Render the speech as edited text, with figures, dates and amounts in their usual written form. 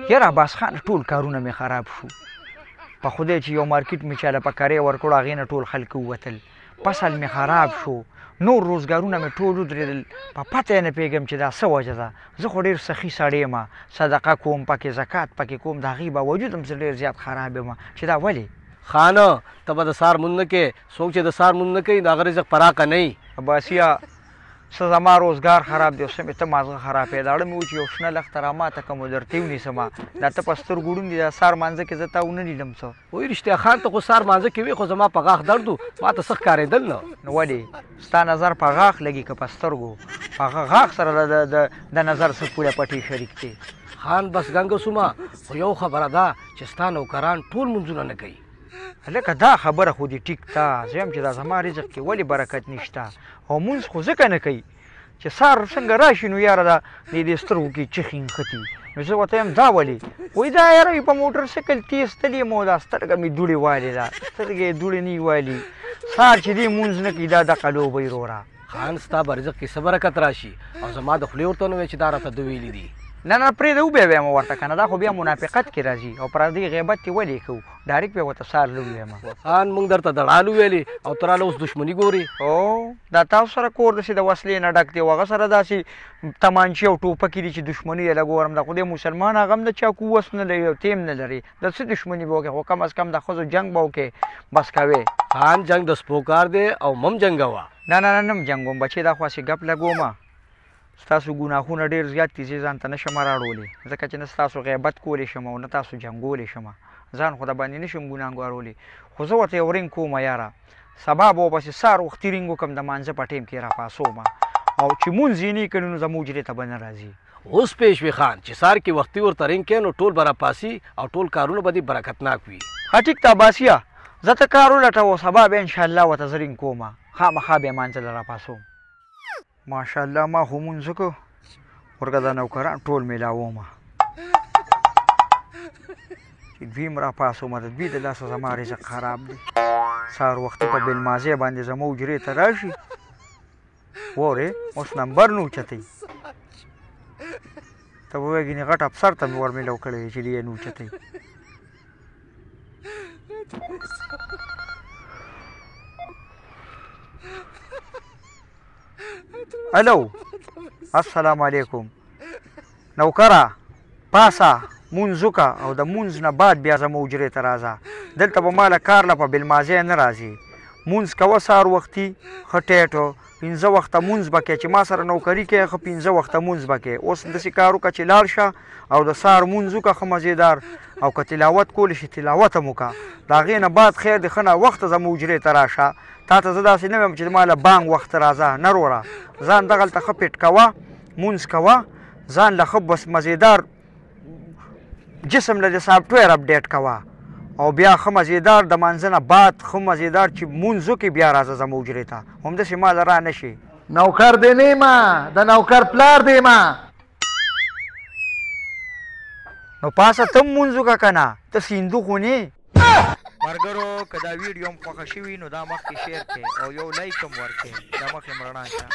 یاره عباس خان ټول کارونه مې خراب شو په خدای چې یو مارکیټ مې چاله په کرې ورکړو هغې نه ټول خلک ووتل فصل مې خراب شو نور روزګارونه مې ټول ودرېدل په پته یې نه پوهېږم چې دا څه وجه ده زه خو ډېر سخي سړی یم صدقه کوم پکې زکات پکې کوم د هغې باوجود هم زه ډېر زیات خراب یم چې دا ولې خانه ته به د سار مونځ نه کوې څوک چې د سار مونځ نه کوي د هغه رزق پراکه نه وي عباسیه څه زما روزګار خراب دی او څه مې ته مازغه خراب دی داړه مې و چې یو شنه لښته راماته کړم او درته ونیسمه دا ته په سترګو ړوند دي دا سار مانځه کې زه تا ونه لیدم څه وایي رښتیا خان ته خو سار مانځه کې وي خو زما په غاښ درد و ما ته څه ښکارېدل نه نو ولې ستا نظر په غاښ لګي که په سترګو په غاښ سره د نظر څه پوله پټې شریک دی خان بس ګنګه سومه خو یو خبره ده چې ستا نوکران ټول مونځونه نه کوي لکه دا خبره خو دې ټیک ده زه یم چې دا زما رزق کې ولې برکت نشته او مونځ خو ځکه نه کوي چې سار څنګه راشي نو یاره دا دې سترګو کې چخې نښتي نو زه ورته یم دا ولې وایي دا یاره په موټر سایکل تیز تللی یم او دا سترګه مې دوړې والې ده سترګې یې دوړې نه والي سار چې دې مونځ نه کوي دا دغه لوبه یې وروره خان ستا په رزق کې څه برکت راشي او زما د خولې ورته نه وایي چې دا راته ده ویلي دي نه نه پرېږده وبیا یم ورته که نه دا خو بیا منافقت کې راځي او پردی غیبت یې ولې کوو ډایرکټ بیا ورته سار نه ووایم خان موږ درته دړال وویلې او ته راله اوس دښمني ګورې او دا تاسو سره کور داسې د وسلې نه ډک دی او هغه سره داسې تمانچې او ټوپکې دي چې دښمني یې لګورم د خدای مسلمان هغه هم د چاکو وس نه لري او تیم نه لري د څه دښمني به وکړې خو کم از کم د ښځو جنګ به وکړې بس کوې خان جنګ د سپو کار دی او مم جنګوه نه نه نه م جنګوم بچې دا خو هسې ګپ لګومه ستاسو ګناهونه ډېر زیات دي زه ځان ته نه شم راړولی ځکه چې نه ستاسو غیبت کولی شم او نه تاسو جنګولی شم ځان خو د باندې نه شم ګناهګارولی خو زه ورته یو رینګ کوم یاره سبا به ورپسې سهار وختي رینګ وکړم د مانځه په ټیم کې راپاسوم او چې مونځ یې نه کړي نو زموږ حجرې ته به نه راځي اوس پېښ وي خان چې سهار کې وختي ورته رینګ کړې نو ټول به راپاسي او ټول کارونه به دې برکتناک وي ښه ټیک ته عباسیه زه ته کار ولټوه سبا به انشاءالله ورته زه رینګ کوم خامخا به یې مانځه له راپاسوم ماشاءالله ما خو مونځ وکړو ورګه دا نوکران ټول میلاومه چې دوی م راپاسومه د دوی د لاسه زما رزق خراب دی سهار وختي په بېلمازۍ باندې زموږ حجرې ته راشي وورې اوس نمبر نه اوچتوي ته به وایې ګینې غټ افسر ته مې ور میلاو کړی دی چې دی یې نه اوچتوي الو السلام علیکم نوکره پاسه مونځ وکړه او د مونځ نه بعد بیا زموږ حجرې ته راځه دلته به ما له کار له په بېلمازۍ نه راځي مونځ کوه سهار وختي ښه ټیټو 5 وخته مونځ به کوې چې ما سره نوکري کوې ښه 5 وخته مونځ به کوې اوس داسې کار وکړه چې لاړ شه او د سهار مونځ وکړه ښه مزېدار او که تلاوت کولی شي تلاوت هم وکړه د هغې نه بعد خیر د ښه ناوخته زموږ حجرې ته راشه تا ته زه داسې نه ویم چې ما له بانګ وخت راځه نه وروره ځان دغلته ښه پټ کوه مونځ کوه ځان له ښه بس مزېدار جسم له د سافټویر اپډیټ کوه او بیا ښه مزېدار د مانځه نه بعد ښه مزېدار چې مونځ وکړې بیا راځه زموږ حجرې ته همداسې ما له را نه شي نوکر دې نه یم د نوکر پلار دې یم نو پاسه ته هم مونځ وکړه که نه ته سیندو خو نه ملګرو که دا ویډیو هم خوښه شوي نو دا مخکې شیر کړئ او یو لایک هم ورکړئ دا مخکې م رڼا شه